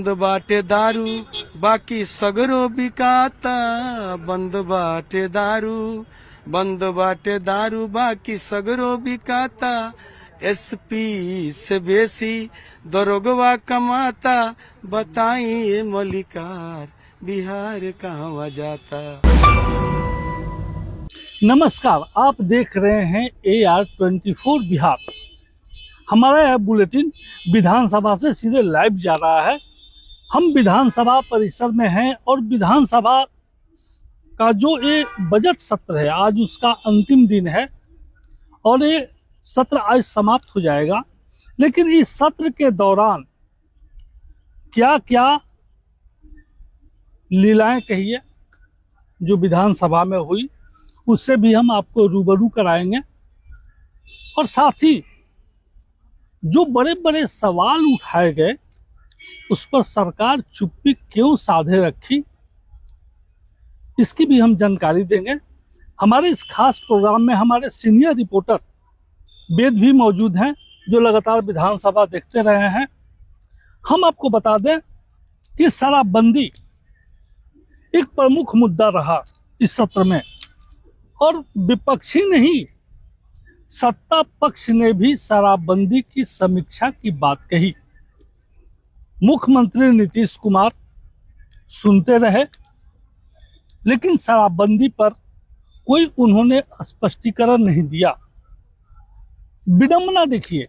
बंद बाटे दारू बाकी सगरो बिकाता, बंद बाटे दारू, बंद बाटे दारू बाकी सगरो बिकाता, एसपी से बेसी दरोगवा कमाता, बताइए मलिकार बिहार कहाँ जाता। नमस्कार, आप देख रहे हैं AR24 बिहार। हमारा यह बुलेटिन विधानसभा से सीधे लाइव जा रहा है। हम विधानसभा परिसर में हैं और विधानसभा का जो ये बजट सत्र है, आज उसका अंतिम दिन है और ये सत्र आज समाप्त हो जाएगा। लेकिन इस सत्र के दौरान क्या क्या लीलाएं कहिए जो विधानसभा में हुई, उससे भी हम आपको रूबरू कराएंगे। और साथ ही जो बड़े बड़े सवाल उठाए गए उस पर सरकार चुप्पी क्यों साधे रखी, इसकी भी हम जानकारी देंगे। हमारे इस खास प्रोग्राम में हमारे सीनियर रिपोर्टर वेद भी मौजूद हैं जो लगातार विधानसभा देखते रहे हैं। हम आपको बता दें कि शराबबंदी एक प्रमुख मुद्दा रहा इस सत्र में और विपक्षी नहीं, सत्ता पक्ष ने भी शराबबंदी की समीक्षा की बात कही। मुख्यमंत्री नीतीश कुमार सुनते रहे, लेकिन शराबबंदी पर कोई उन्होंने स्पष्टीकरण नहीं दिया। विडंबना देखिए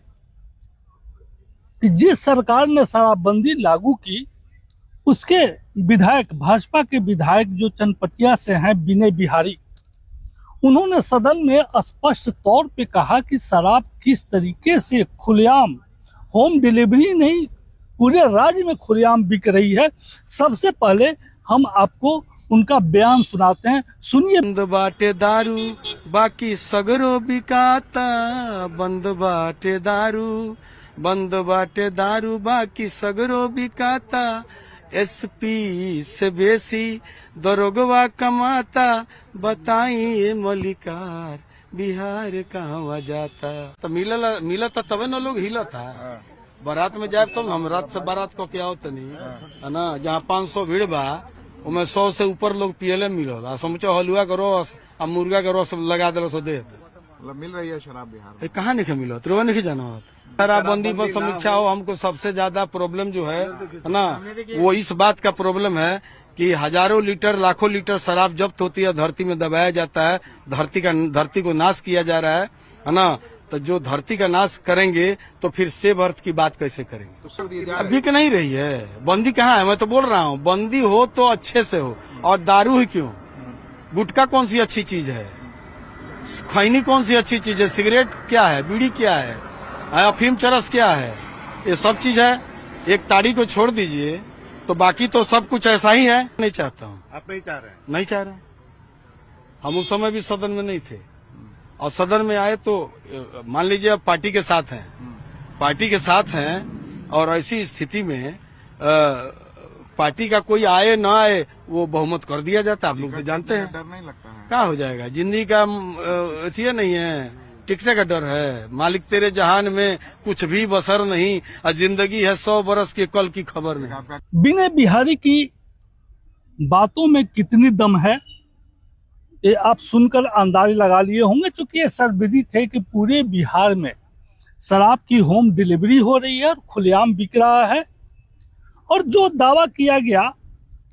कि जिस सरकार ने शराबबंदी लागू की उसके विधायक, भाजपा के विधायक जो चनपटिया से हैं, विनय बिहारी, उन्होंने सदन में स्पष्ट तौर पे कहा कि शराब किस तरीके से खुलेआम, होम डिलीवरी नहीं, पूरे राज्य में खुलेआम बिक रही है। सबसे पहले हम आपको उनका बयान सुनाते हैं, सुनिए। बंद बाटे दारू बाकी सगरो बिकाता, बंद बाटे दारू, बंद बाटे दारू बाकी सगरो बिकाता, एसपी से बेसी दरोगवा कमाता, बताइए मलिकार बिहार कहाँ जाता। तो मिलता तबे न लोग हिलता। बारात में जाए तो हम रात से बारात को क्या होता नहीं है ना, जहाँ 500 भीड़ बा उमें 100 से ऊपर लोग पियले मिलो, समझो हलुआ करो अब मुर्गा करो सब लगा दे सो दे मिल रही है शराब बिहार में। कहाँ नहीं मिलो, तो नहीं जाना शराबबंदी पर समीक्षा हो। हमको सबसे ज्यादा प्रॉब्लम जो है ना, वो इस बात का प्रॉब्लम है कि हजारों लीटर लाखों लीटर शराब जब्त होती है, धरती में दबाया जाता है, धरती को नाश किया जा रहा है ना। तो जो धरती का नाश करेंगे तो फिर सेब अर्थ की बात कैसे करेंगे। अभी के नहीं रही है बंदी, कहाँ है? मैं तो बोल रहा हूँ बंदी हो तो अच्छे से हो। और दारू ही क्यों, गुटखा कौन सी अच्छी चीज है, खैनी कौन सी अच्छी चीज है, सिगरेट क्या है, बीड़ी क्या है, अफीम चरस क्या है, ये सब चीज है। एक ताड़ी को छोड़ दीजिए तो बाकी तो सब कुछ ऐसा ही है। नहीं चाहता हूँ। आप नहीं चाह रहे हैं? नहीं चाह रहे। हम उस समय भी सदन में नहीं थे और सदन में आए तो मान लीजिए अब पार्टी के साथ हैं, पार्टी के साथ हैं और ऐसी स्थिति में पार्टी का कोई आए ना आए वो बहुमत कर दिया जाता है। आप लोग तो जानते हैं। डर नहीं लगता है? क्या हो जाएगा, जिंदगी का अथी नहीं है, टिकटे का डर है। मालिक तेरे जहान में कुछ भी बसर नहीं, और जिंदगी है 100 बरस के कल की खबर नहीं। विनय बिहारी की बातों में कितनी दम है ये आप सुनकर अंदाज लगा लिए होंगे, चूंकि ये सर्वविदित है कि पूरे बिहार में शराब की होम डिलीवरी हो रही है और खुलेआम बिक रहा है। और जो दावा किया गया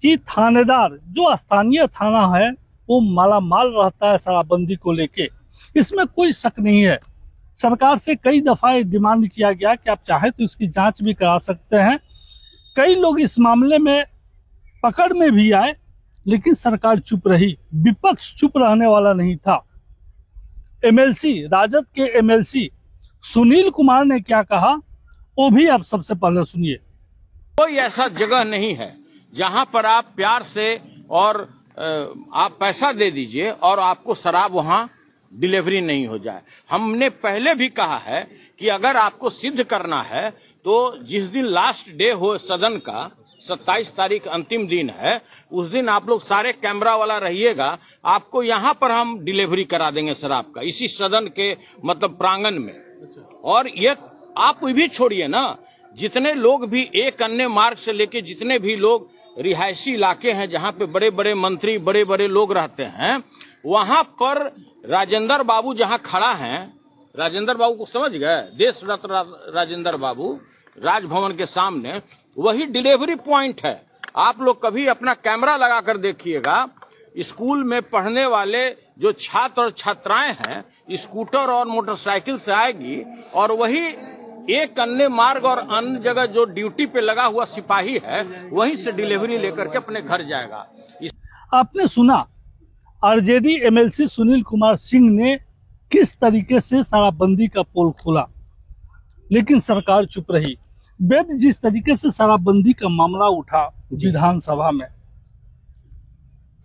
कि थानेदार, जो स्थानीय थाना है, वो मालामाल रहता है शराबबंदी को लेके, इसमें कोई शक नहीं है। सरकार से कई दफा डिमांड किया गया कि आप चाहे तो इसकी जांच भी करा सकते हैं। कई लोग इस मामले में पकड़ में भी आए, लेकिन सरकार चुप रही। विपक्ष चुप रहने वाला नहीं था। एमएलसी, राजद के एमएलसी सुनील कुमार ने क्या कहा वो भी आप सबसे पहले सुनिए। कोई ऐसा जगह नहीं है जहां पर आप प्यार से और आप पैसा दे दीजिए और आपको शराब वहां डिलीवरी नहीं हो जाए। हमने पहले भी कहा है कि अगर आपको सिद्ध करना है तो जिस दिन लास्ट डे हो सदन का, 27 तारीख अंतिम दिन है, उस दिन आप लोग सारे कैमरा वाला रहिएगा, आपको यहां पर हम डिलीवरी करा देंगे शराब का, इसी सदन के मतलब प्रांगण में। और ये आप भी छोड़िए ना, जितने लोग भी एक अन्य मार्ग से लेके जितने भी लोग रिहायशी इलाके हैं जहां पे बड़े बड़े मंत्री बड़े बड़े लोग रहते हैं, वहां पर राजेंद्र बाबू जहां खड़ा हैं, राजेंद्र बाबू को समझ गए, देश रत्न राजेंद्र बाबू राजभवन के सामने वही डिलीवरी पॉइंट है। आप लोग कभी अपना कैमरा लगाकर देखिएगा, स्कूल में पढ़ने वाले जो छात्र और छात्राएं हैं स्कूटर और मोटरसाइकिल से आएगी और वही एक अन्य मार्ग और अन्य जगह जो ड्यूटी पे लगा हुआ सिपाही है वहीं से डिलीवरी लेकर के अपने घर जाएगा। आपने सुना आरजेडी एमएलसी सुनील कुमार सिंह ने किस तरीके से शराबबंदी का पोल खोला, लेकिन सरकार चुप रही। वेद जिस तरीके से शराबबंदी का मामला उठा विधानसभा में,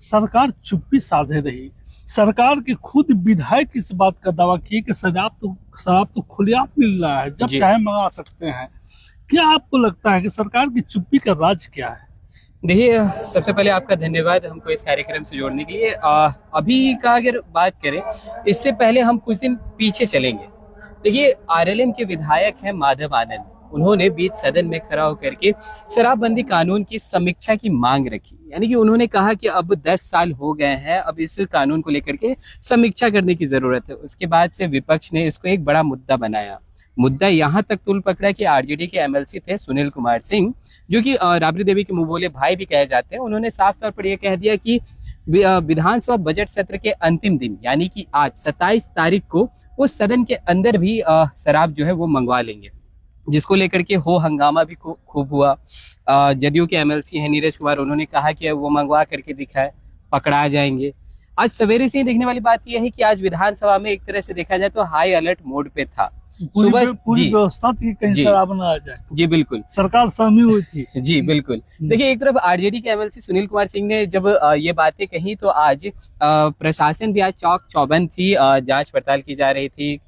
सरकार चुप्पी साधे रही। सरकार के खुद विधायक इस बात का दावा किए कि शराब तो खुलेआम मिल रहा है, जब चाहे मंगा सकते हैं। क्या आपको लगता है कि सरकार की चुप्पी का राज क्या है? देखिए, सबसे पहले आपका धन्यवाद हमको इस कार्यक्रम से जोड़ने के लिए। अभी का अगर बात करें, इससे पहले हम कुछ दिन पीछे चलेंगे। देखिए, आरएलएम के विधायक हैं माधव आनंद, उन्होंने बीच सदन में खड़ा होकर के शराबबंदी कानून की समीक्षा की मांग रखी। यानी कि उन्होंने कहा कि अब 10 साल हो गए हैं, अब इस कानून को लेकर के समीक्षा करने की जरूरत है। उसके बाद से विपक्ष ने इसको एक बड़ा मुद्दा बनाया। मुद्दा यहाँ तक तुल पकड़ा कि आरजेडी के एमएलसी थे सुनील कुमार सिंह, जो कि राबड़ी देवी के मुंह बोले भाई भी कहे जाते हैं। उन्होंने साफ तौर पर यह कह दिया कि विधानसभा बजट सत्र के अंतिम दिन यानी कि आज 27 तारीख को वो सदन के अंदर भी शराब जो है वो मंगवा लेंगे, जिसको लेकर के हो हंगामा भी खूब हुआ। जदयू के एमएलसी हैं नीरज कुमार, उन्होंने कहा कि वो मंगवा करके दिखाए, पकड़ा जाएंगे। आज सवेरे से ही देखने वाली बात यह है कि आज विधानसभा में एक तरह से देखा जाए तो हाई अलर्ट मोड पे था। सुबह पूरी व्यवस्था थी कहीं शराब न आ जाए। जी बिल्कुल, सरकार सहमी हुई थी। जी बिल्कुल। देखिए, एक तरफ आरजेडी के एमएलसी सुनील कुमार सिंह ने जब ये बातें कही तो आज प्रशासन भी आज चौक चौबंद थी, जांच पड़ताल की जा रही थी।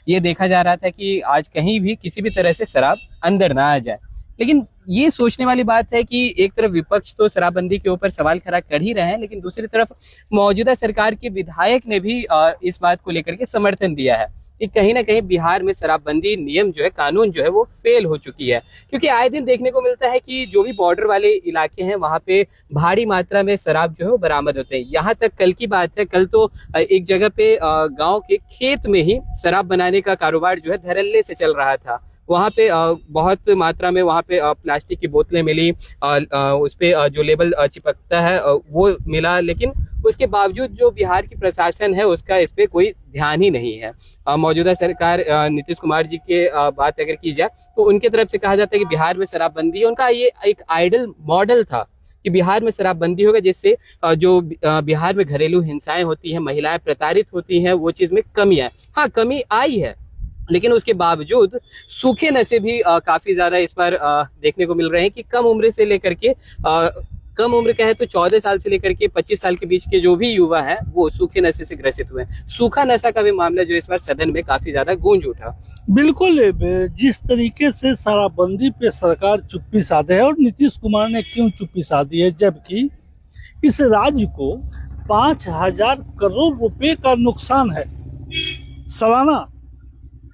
ये देखा जा रहा था कि आज कहीं भी किसी भी तरह से शराब अंदर ना आ जाए। लेकिन ये सोचने वाली बात है कि एक तरफ विपक्ष तो शराबबंदी के ऊपर सवाल खड़ा कर ही रहे हैं, लेकिन दूसरी तरफ मौजूदा सरकार के विधायक ने भी इस बात को लेकर के समर्थन दिया है कि कहीं ना कहीं बिहार में शराबबंदी नियम जो है, कानून जो है वो फेल हो चुकी है। क्योंकि आए दिन देखने को मिलता है कि जो भी बॉर्डर वाले इलाके हैं वहां पे भारी मात्रा में शराब जो है वो बरामद होते हैं। यहाँ तक कल की बात है, कल तो एक जगह पे गांव के खेत में ही शराब बनाने का कारोबार जो है धड़ल्ले से चल रहा था। वहाँ पे बहुत मात्रा में वहाँ पे प्लास्टिक की बोतलें मिली, उस पे जो लेबल चिपकता है वो मिला, लेकिन उसके बावजूद जो बिहार की प्रशासन है उसका इस पे कोई ध्यान ही नहीं है। मौजूदा सरकार नीतीश कुमार जी के बात अगर की जाए तो उनके तरफ से कहा जाता है कि बिहार में शराबबंदी है। उनका ये एक आइडल मॉडल था कि बिहार में शराबबंदी होगा जिससे जो बिहार में घरेलू हिंसाएं होती हैं, महिलाएं प्रताड़ित होती हैं, वो चीज में कमी है। हाँ, कमी आई है, लेकिन उसके बावजूद सूखे नशे भी काफी ज्यादा इस बार देखने को मिल रहे हैं कि कम उम्र से लेकर के कम उम्र का है तो 14 साल से लेकर के 25 साल के बीच के जो भी युवा हैं वो सूखे नशे से ग्रसित हुए हैं। सूखा नशा का भी मामला जो इस बार सदन में काफी ज्यादा गूंज उठा। बिल्कुल, जिस तरीके से शराबबंदी पे सरकार चुप्पी साधे है, और नीतीश कुमार ने क्यों चुप्पी साधी है, जबकि इस राज्य को 5000 करोड़ रुपए का नुकसान है सालाना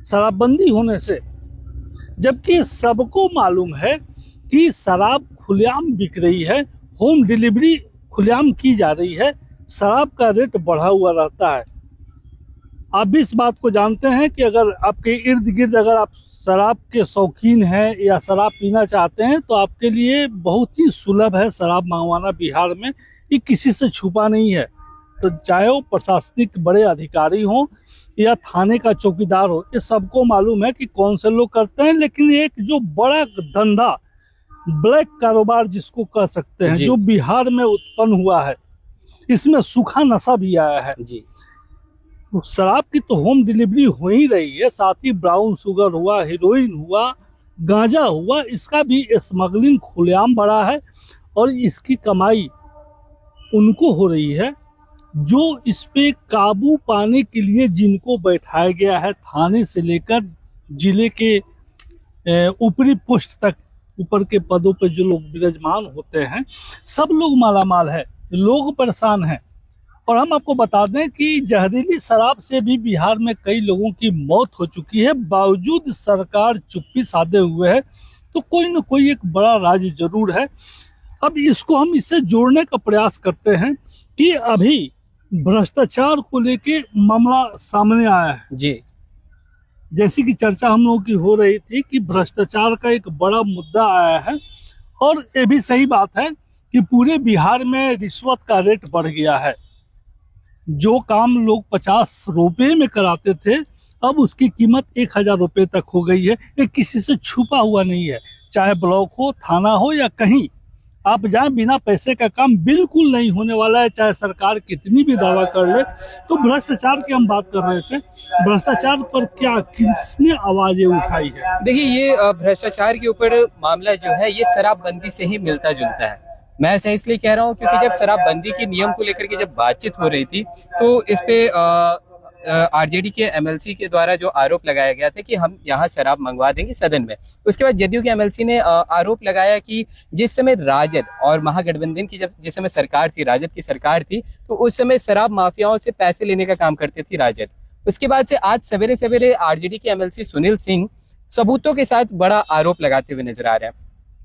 शराबबंदी होने से, जबकि सबको मालूम है कि शराब खुलेआम बिक रही है, होम डिलीवरी खुलेआम की जा रही है, शराब का रेट बढ़ा हुआ रहता है। आप भी इस बात को जानते हैं कि अगर आपके इर्द गिर्द अगर आप शराब के शौकीन हैं या शराब पीना चाहते हैं तो आपके लिए बहुत ही सुलभ है शराब मंगवाना बिहार में। ये किसी से छुपा नहीं है, तो चाहे वो प्रशासनिक बड़े अधिकारी हों या थाने का चौकीदार हो, ये सबको मालूम है कि कौन से लोग करते हैं। लेकिन एक जो बड़ा धंधा, ब्लैक कारोबार जिसको कह सकते हैं, जो बिहार में उत्पन्न हुआ है, इसमें सूखा नशा भी आया है जी। शराब की तो होम डिलीवरी हो ही रही है, साथ ही ब्राउन शुगर हुआ, हीरोइन हुआ, गांजा हुआ, इसका भी स्मगलिंग खुलेआम बढ़ा है। और इसकी कमाई उनको हो रही है जो इस पे काबू पाने के लिए जिनको बैठाया गया है, थाने से लेकर जिले के ऊपरी पोस्ट तक, ऊपर के पदों पर जो लोग विराजमान होते हैं, सब लोग मालामाल है, लोग परेशान हैं। और हम आपको बता दें कि जहरीली शराब से भी बिहार में कई लोगों की मौत हो चुकी है, बावजूद सरकार चुप्पी साधे हुए है। तो कोई न कोई एक बड़ा राज जरूर है। अब इसको हम इससे जोड़ने का प्रयास करते हैं कि अभी भ्रष्टाचार को लेके मामला सामने आया है। जी, जैसी कि चर्चा हम लोगों की हो रही थी कि भ्रष्टाचार का एक बड़ा मुद्दा आया है, और ये भी सही बात है कि पूरे बिहार में रिश्वत का रेट बढ़ गया है। जो काम लोग 50 रुपए में कराते थे, अब उसकी कीमत 1000 रुपए तक हो गई है। ये किसी से छुपा हुआ नहीं है, चाहे ब्लॉक हो, थाना हो या कहीं आप जाए, बिना पैसे का काम बिल्कुल नहीं होने वाला है, चाहे सरकार कितनी भी दावा कर ले। तो भ्रष्टाचार की हम बात कर रहे थे, भ्रष्टाचार पर क्या किसने आवाजें उठाई है? देखिए ये भ्रष्टाचार के ऊपर मामला जो है ये शराबबंदी से ही मिलता जुलता है। मैं ऐसा इसलिए कह रहा हूँ क्योंकि जब शराबबंदी के नियम को लेकर के जब बातचीत हो रही थी, तो इस पे आरजेडी के एमएलसी के द्वारा जो आरोप लगाया गया था कि हम यहाँ शराब मंगवा देंगे सदन में। उसके बाद जदयू के एमएलसी ने आरोप लगाया कि जिस समय राजद और महागठबंधन की जिस समय सरकार थी, राजद की सरकार थी, तो उस समय शराब माफियाओं से पैसे लेने का काम करती थी राजद। उसके बाद से आज सवेरे सवेरे आरजेडी के एमएलसी सुनील सिंह सबूतों के साथ बड़ा आरोप लगाते हुए नजर आ रहे हैं।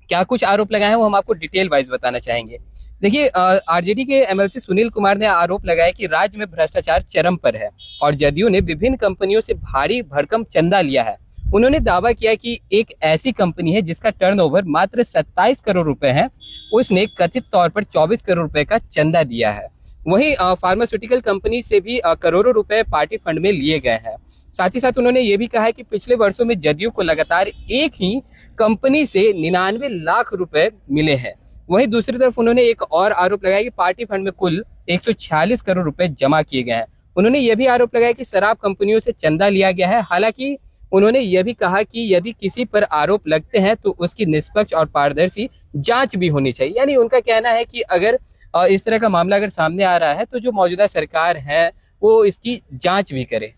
क्या कुछ आरोप लगाए हैं वो हम आपको डिटेल वाइज बताना चाहेंगे। देखिए आरजेडी के एमएलसी सुनील कुमार ने आरोप लगाया कि राज्य में भ्रष्टाचार चरम पर है और जदयू ने विभिन्न कंपनियों से भारी भरकम चंदा लिया है। उन्होंने दावा किया कि एक ऐसी कंपनी है जिसका टर्नओवर मात्र 27 करोड़ रुपए है, उसने कथित तौर पर 24 करोड़ रुपए का चंदा दिया है। वहीं फार्मास्यूटिकल कंपनी से भी करोड़ों रुपए पार्टी फंड में लिए गए हैं। साथ ही साथ उन्होंने ये भी कहा है कि पिछले वर्षों में जदयू को लगातार एक ही कंपनी से 99 लाख रुपए मिले हैं। वहीं दूसरी तरफ उन्होंने एक और आरोप लगाया कि पार्टी फंड में कुल 146 करोड़ रुपए जमा किए गए हैं। उन्होंने ये भी आरोप लगाया कि शराब कंपनियों से चंदा लिया गया है। हालांकि उन्होंने ये भी कहा कि यदि किसी पर आरोप लगते हैं तो उसकी निष्पक्ष और पारदर्शी जांच भी होनी चाहिए। यानी उनका कहना है कि अगर इस तरह का मामला अगर सामने आ रहा है तो जो मौजूदा सरकार है वो इसकी जांच भी करे।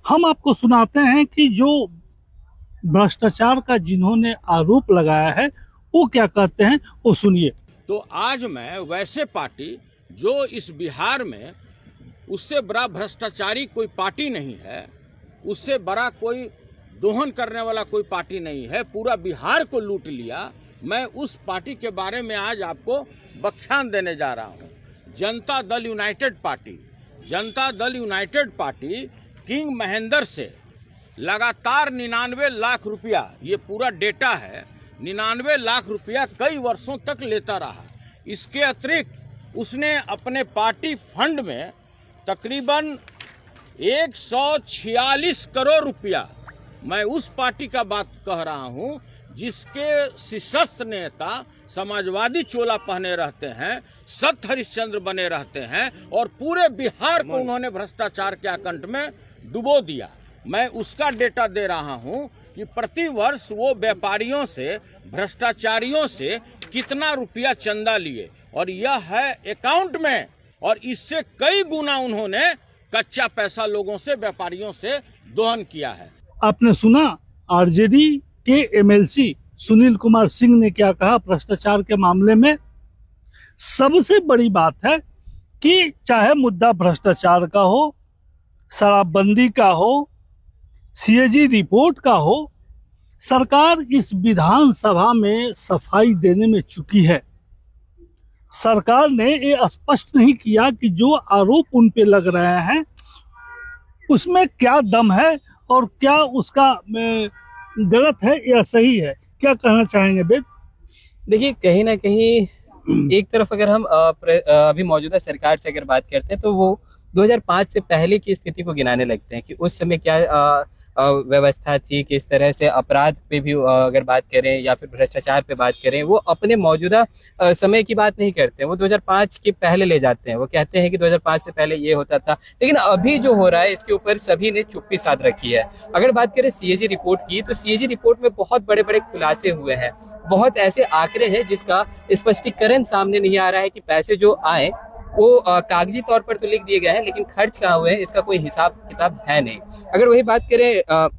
हम आपको सुनाते हैं कि जो भ्रष्टाचार का जिन्होंने आरोप लगाया है वो क्या कहते हैं, वो सुनिए। तो आज मैं वैसे पार्टी जो इस बिहार में उससे बड़ा भ्रष्टाचारी कोई पार्टी नहीं है, उससे बड़ा कोई दोहन करने वाला कोई पार्टी नहीं है, पूरा बिहार को लूट लिया, मैं उस पार्टी के बारे में आज आपको व्याख्यान देने जा रहा हूँ। Janata Dal United party, Janata Dal United party king Mahendra से लगातार 99 लाख रुपया, ये पूरा डेटा है, 99 लाख रुपया कई वर्षों तक लेता रहा। इसके अतिरिक्त उसने अपने पार्टी फंड में तकरीबन 146 करोड़ रुपया, मैं उस पार्टी का बात कह रहा हूं जिसके शीर्षस्थ नेता समाजवादी चोला पहने रहते हैं, सत हरिश्चंद्र बने रहते हैं और पूरे बिहार को उन्होंने भ्रष्टाचार के आकंठ में डुबो दिया। मैं उसका डेटा दे रहा हूं कि प्रति वर्ष वो व्यापारियों से, भ्रष्टाचारियों से कितना रुपया चंदा लिए और यह है अकाउंट में, और इससे कई गुना उन्होंने कच्चा पैसा लोगों से, व्यापारियों से दोहन किया है। आपने सुना आरजेडी के एमएलसी सुनील कुमार सिंह ने क्या कहा भ्रष्टाचार के मामले में। सबसे बड़ी बात है कि चाहे मुद्दा भ्रष्टाचार का हो, शराबबंदी का हो, सीएजी रिपोर्ट का हो, सरकार इस विधानसभा में सफाई देने में चुकी है। सरकार ने ये स्पष्ट नहीं किया कि जो आरोप उन पे लग रहे हैं उसमें क्या दम है और क्या उसका गलत है या सही है। क्या कहना चाहेंगे बेद? देखिए कहीं ना कहीं एक तरफ अगर हम अभी मौजूदा सरकार से अगर बात करते हैं तो वो 2005 से पहले की स्थिति को गिनाने लगते हैं कि उस समय क्या व्यवस्था थी, किस तरह से अपराध पे भी अगर बात करें या फिर भ्रष्टाचार पे बात करें, वो अपने मौजूदा समय की बात नहीं करते हैं, वो 2005 के पहले ले जाते हैं। वो कहते हैं कि 2005 से पहले ये होता था, लेकिन अभी जो हो रहा है इसके ऊपर सभी ने चुप्पी साध रखी है। अगर बात करें सीएजी रिपोर्ट की, तो सीएजी रिपोर्ट में बहुत बड़े बड़े खुलासे हुए हैं, बहुत ऐसे आंकड़े हैं जिसका स्पष्टीकरण सामने नहीं आ रहा है कि पैसे जो आए वो कागजी तौर पर तो लिख दिए गए हैं, लेकिन खर्च कहाँ हुए हैं इसका कोई हिसाब किताब है नहीं। अगर वही बात करें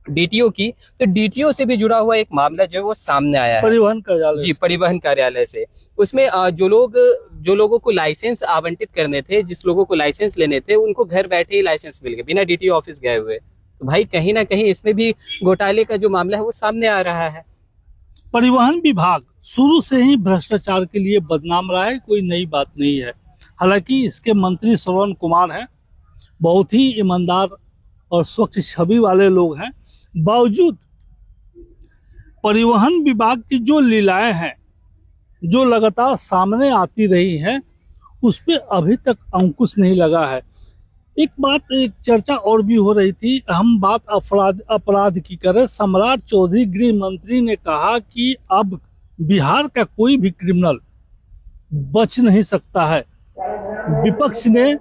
डीटीओ की, तो डीटीओ से भी जुड़ा हुआ एक मामला जो है वो सामने आया है, परिवहन कार्यालय। जी, परिवहन कार्यालय से। उसमें जो लोगों को लाइसेंस आवंटित करने थे, जिस लोगों को लाइसेंस लेने थे, उनको घर बैठे ही लाइसेंस मिल गए बिना डीटीओ ऑफिस गए हुए। तो भाई कहीं ना कहीं इसमें भी घोटाले का जो मामला है वो सामने आ रहा है। परिवहन विभाग शुरू से ही भ्रष्टाचार के लिए बदनाम रहा है, कोई नई बात नहीं है। हालांकि इसके मंत्री श्रवण कुमार हैं, बहुत ही ईमानदार और स्वच्छ छवि वाले लोग हैं। बावजूद परिवहन विभाग की जो लीलाएं हैं, जो लगातार सामने आती रही हैं, उस पर अभी तक अंकुश नहीं लगा है। एक चर्चा और भी हो रही थी, हम बात अपराध की करें। सम्राट चौधरी गृह मंत्री ने कहा कि अब बिहार का कोई भी क्रिमिनल बच नहीं सकता है। विपक्ष ने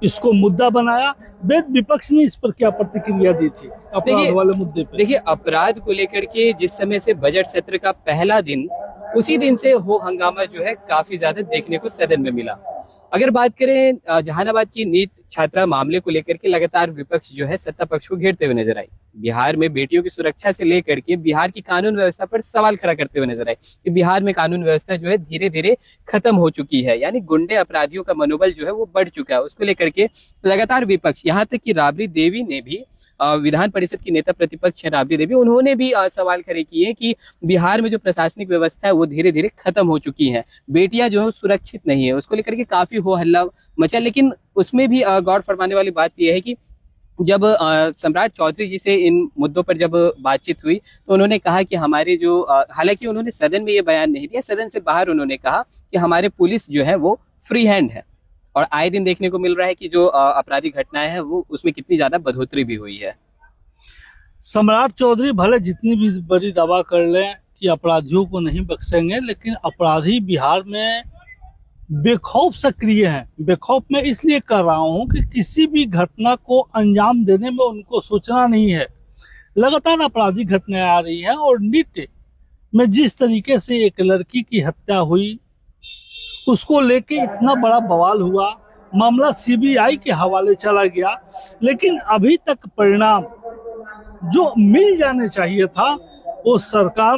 इसको मुद्दा बनाया। वेद, विपक्ष ने इस पर क्या प्रतिक्रिया दी थी अपराध वाले मुद्दे पे? देखिए, अपराध को लेकर के जिस समय से बजट सत्र का पहला दिन, उसी दिन से हो हंगामा जो है काफी ज्यादा देखने को सदन में मिला। अगर बात करें जहानाबाद की नीट छात्रा मामले को लेकर के, लगातार विपक्ष जो है सत्ता पक्ष को घेरते हुए नजर आई। बिहार में बेटियों की सुरक्षा से लेकर के बिहार की कानून व्यवस्था पर सवाल खड़ा करते हुए नजर आए कि बिहार में कानून व्यवस्था जो है धीरे धीरे खत्म हो चुकी है, यानी गुंडे अपराधियों का मनोबल जो है वो बढ़ चुका है। उसको लेकर के लगातार विपक्ष, यहाँ तक कि राबड़ी देवी ने भी, विधान परिषद की नेता प्रतिपक्ष है राबड़ी देवी, उन्होंने भी सवाल खड़े किए कि बिहार में जो प्रशासनिक व्यवस्था है वो धीरे धीरे खत्म हो चुकी है, बेटियां जो है सुरक्षित नहीं है। उसको लेकर के काफी हो हल्ला मचा। लेकिन उसमें भी गौर फरमाने वाली बात यह है कि जब सम्राट चौधरी जी से इन मुद्दों पर जब बातचीत हुई तो उन्होंने कहा कि हमारे जो, हालांकि उन्होंने सदन में ये बयान नहीं दिया, सदन से बाहर उन्होंने कहा कि हमारे पुलिस जो है वो फ्री हैंड है। और आए दिन देखने को मिल रहा है कि जो आपराधिक घटनाएं हैं वो उसमें कितनी ज्यादा बढ़ोतरी भी हुई है। सम्राट चौधरी भले जितनी भी बड़ी दावा कर लें कि अपराधियों को नहीं बख्शेंगे, लेकिन अपराधी बिहार में बेखौफ सक्रिय हैं। बेखौफ मैं इसलिए कर रहा हूं कि किसी भी घटना को अंजाम देने में उनको सोचना नहीं है। लगातार आपराधिक घटनाएं आ रही हैं और नीट में जिस तरीके से एक लड़की की हत्या हुई, उसको लेके इतना बड़ा बवाल हुआ, मामला सीबीआई के हवाले चला गया, लेकिन अभी तक परिणाम जो मिल जाने चाहिए था वो सरकार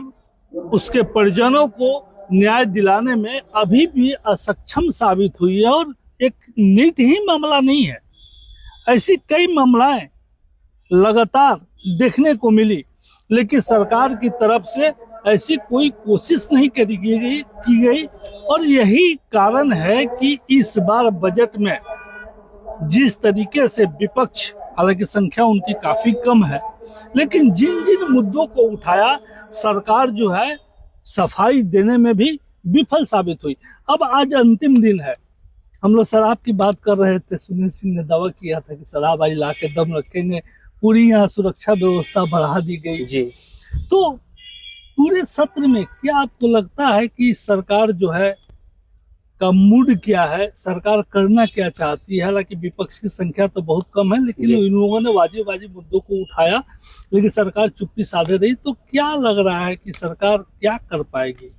उसके परिजनों को न्याय दिलाने में अभी भी असक्षम साबित हुई है। और एक नीट ही मामला नहीं है, ऐसी कई मामलाएं लगातार देखने को मिली, लेकिन सरकार की तरफ से ऐसी कोई कोशिश नहीं की गई। और यही कारण है कि इस बार बजट में जिस तरीके से विपक्ष, हालांकि संख्या उनकी काफी कम है, लेकिन जिन जिन मुद्दों को उठाया, सरकार जो है सफाई देने में भी विफल साबित हुई। अब आज अंतिम दिन है। हम लोग शराब की बात कर रहे थे, सुनील सिंह ने दावा किया था कि शराब आज ला के दम रखेंगे, पूरी यहाँ सुरक्षा व्यवस्था बढ़ा दी गई जी। तो पूरे सत्र में क्या आपको लगता है कि सरकार जो है का मूड क्या है, सरकार करना क्या चाहती है? हालांकि विपक्ष की संख्या तो बहुत कम है, लेकिन इन लोगों ने वाजिब मुद्दों को उठाया, लेकिन सरकार चुप्पी साधे रही। तो क्या लग रहा है कि सरकार क्या कर पाएगी?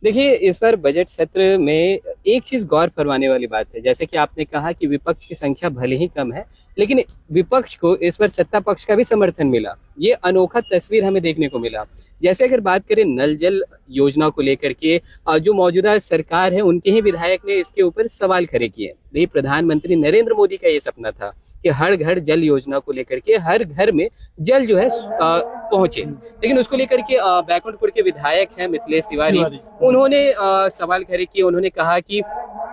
देखिए, इस बार बजट सत्र में एक चीज गौर फरमाने वाली बात है, जैसे कि आपने कहा कि विपक्ष की संख्या भले ही कम है, लेकिन विपक्ष को इस बार सत्ता पक्ष का भी समर्थन मिला। ये अनोखा तस्वीर हमें देखने को मिला। जैसे अगर बात करें नल जल योजना को लेकर के, जो मौजूदा सरकार है उनके ही विधायक ने इसके ऊपर सवाल खड़े किए। ये प्रधानमंत्री नरेंद्र मोदी का ये सपना था कि हर घर जल योजना को लेकर के हर घर में जल जो है पहुंचे, लेकिन उसको लेकर के बैकुंठपुर के विधायक हैं मिथिलेश तिवारी, उन्होंने सवाल खड़े किए। उन्होंने कहा कि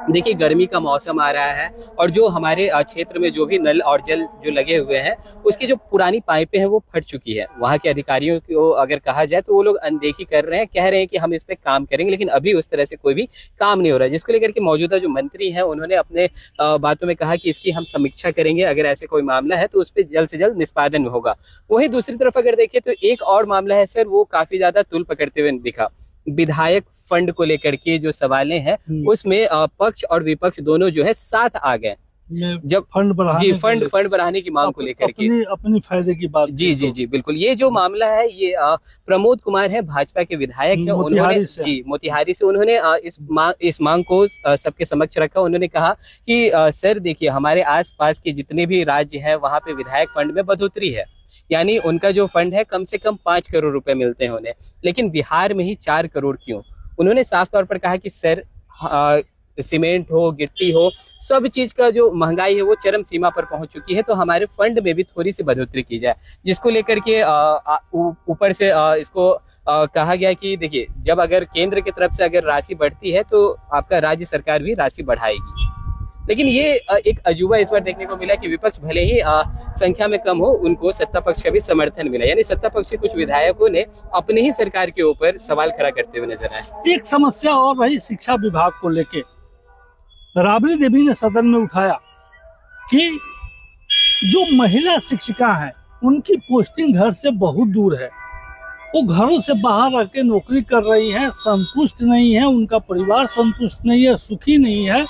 देखिए, गर्मी का मौसम आ रहा है और जो हमारे क्षेत्र में जो भी नल और जल जो लगे हुए हैं उसकी जो पुरानी पाइपें हैं वो फट चुकी है। वहाँ के अधिकारियों को अगर कहा जाए तो वो लोग अनदेखी कर रहे हैं, कह रहे हैं कि हम इस पे काम करेंगे, लेकिन अभी उस तरह से कोई भी काम नहीं हो रहा है। जिसको लेकर के मौजूदा जो मंत्री हैं उन्होंने अपने बातों में कहा कि इसकी हम समीक्षा करेंगे, अगर ऐसे कोई मामला है तो उस पर जल्द से जल्द निष्पादन होगा। वहीं दूसरी तरफ अगर देखें तो एक और मामला है सर, वो काफी ज्यादा तुल पकड़ते हुए दिखा। विधायक फंड को लेकर के जो सवालें हैं उसमें पक्ष और विपक्ष दोनों जो है साथ आ गए जब फंड बढ़ाने की मांग को लेकर के, अपनी फायदे की बात। जी बिल्कुल। ये जो मामला है ये प्रमोद कुमार है, भाजपा के विधायक हैं, उन्होंने मोतिहारी से उन्होंने इस मांग को सबके समक्ष रखा। उन्होंने कहा कि सर देखिए, हमारे आसपास के जितने भी राज्य हैं वहां पे विधायक फंड में बढ़ोतरी है, यानी उनका जो फंड है कम से कम 5 करोड़ रुपए मिलते हैं उन्हें, लेकिन बिहार में ही 4 करोड़ क्यों? उन्होंने साफ तौर पर कहा कि सर सीमेंट हो, गिट्टी हो, सब चीज का जो महंगाई है वो चरम सीमा पर पहुंच चुकी है। तो हमारे फंड में भी थोड़ी सी बढ़ोतरी की जाए, जिसको लेकर के ऊपर से इसको कहा गया कि देखिए, जब अगर केंद्र की तरफ से अगर राशि बढ़ती है तो आपका राज्य सरकार भी राशि बढ़ाएगी। लेकिन ये एक अजूबा इस बार देखने को मिला कि विपक्ष भले ही संख्या में कम हो, उनको सत्ता पक्ष का भी समर्थन मिला। यानी सत्ता पक्ष के कुछ विधायकों ने अपने ही सरकार के ऊपर सवाल खड़ा करते हुए नजर आए। एक समस्या और रही शिक्षा विभाग को लेके। राबड़ी देवी ने सदन में उठाया कि जो महिला शिक्षिका हैं उनकी पोस्टिंग घर से बहुत दूर है, वो घरों से बाहर रह के नौकरी कर रही हैं, संतुष्ट नहीं है, उनका परिवार संतुष्ट नहीं है, सुखी नहीं है।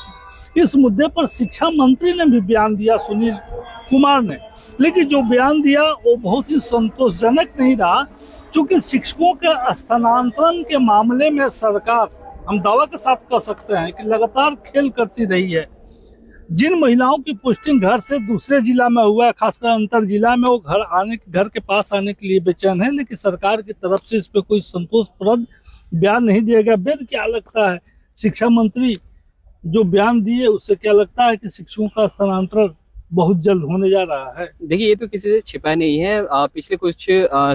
इस मुद्दे पर शिक्षा मंत्री ने भी बयान दिया, सुनील कुमार ने, लेकिन जो बयान दिया वो बहुत ही संतोषजनक नहीं रहा, क्योंकि शिक्षकों के स्थानांतरण के मामले में सरकार, हम दावा के साथ कह सकते हैं कि लगातार खेल करती रही है। जिन महिलाओं की पोस्टिंग घर से दूसरे जिला में हुआ है, खासकर अंतर जिला में, वो घर के पास आने के लिए बेचैन है, लेकिन सरकार की तरफ से इस पे कोई संतोषप्रद बयान नहीं दिया गया। बेद क्या लगता है, शिक्षा मंत्री जो बयान दिए उससे क्या लगता है कि शिक्षकों का स्थानांतरण बहुत जल्द होने जा रहा है? देखिए, ये तो किसी से छिपा नहीं है। पिछले कुछ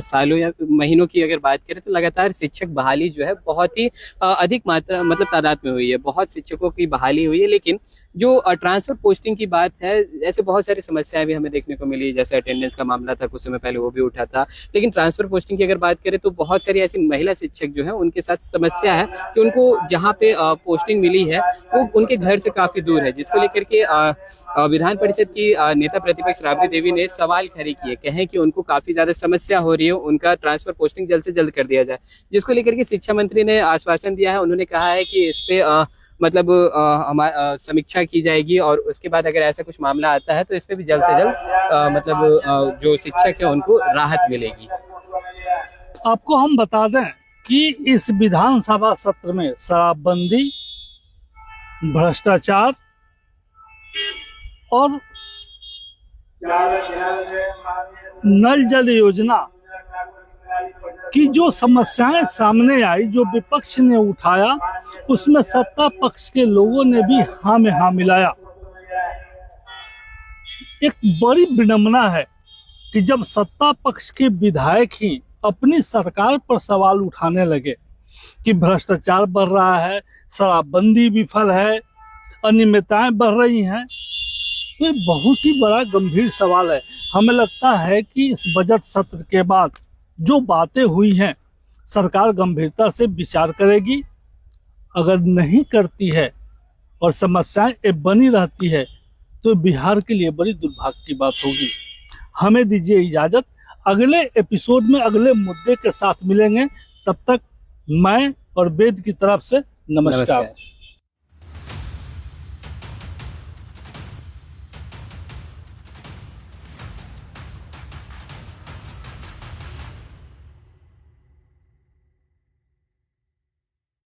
सालों या महीनों की अगर बात करें तो लगातार शिक्षक बहाली जो है बहुत ही अधिक मात्रा मतलब तादाद में हुई है। बहुत शिक्षकों की बहाली हुई है, लेकिन जो ट्रांसफर पोस्टिंग की बात है, ऐसे बहुत सारी समस्याएं भी हमें देखने को मिली। जैसे अटेंडेंस का मामला था, कुछ समय पहले वो भी उठा था। लेकिन ट्रांसफर पोस्टिंग की अगर बात करें तो बहुत सारी ऐसी महिला शिक्षक जो है उनके साथ समस्या है कि उनको जहाँ पे पोस्टिंग मिली है वो उनके घर से काफी दूर है, जिसको लेकर के विधान परिषद की नेता प्रतिपक्ष राबड़ी देवी ने सवाल खड़े किए, कहें कि उनको काफी ज्यादा समस्या हो रही है, उनका ट्रांसफर पोस्टिंग जल्द से जल्द कर दिया जाए। जिसको लेकर के शिक्षा मंत्री ने आश्वासन दिया है। उन्होंने कहा है कि इस पे मतलब समीक्षा की जाएगी और उसके बाद अगर ऐसा कुछ मामला आता है तो इस पे भी जल्द से जल्द मतलब जो शिक्षक है उनको राहत मिलेगी। आपको हम बता दें कि इस विधानसभा सत्र में शराबबंदी, भ्रष्टाचार और नल जल योजना की जो समस्याएं सामने आई, जो विपक्ष ने उठाया, उसमें सत्ता पक्ष के लोगों ने भी हाँ में हाँ मिलाया। एक बड़ी विडंबना है कि जब सत्ता पक्ष के विधायक ही अपनी सरकार पर सवाल उठाने लगे कि भ्रष्टाचार बढ़ रहा है, शराबबंदी विफल है, अनियमितताएं बढ़ रही हैं, तो ये बहुत ही बड़ा गंभीर सवाल है। हमें लगता है कि इस बजट सत्र के बाद जो बातें हुई हैं सरकार गंभीरता से विचार करेगी। अगर नहीं करती है और समस्याएं बनी रहती है तो बिहार के लिए बड़ी दुर्भाग्य की बात होगी। हमें दीजिए इजाजत, अगले एपिसोड में अगले मुद्दे के साथ मिलेंगे। तब तक मैं और वेद की तरफ से नमस्कार।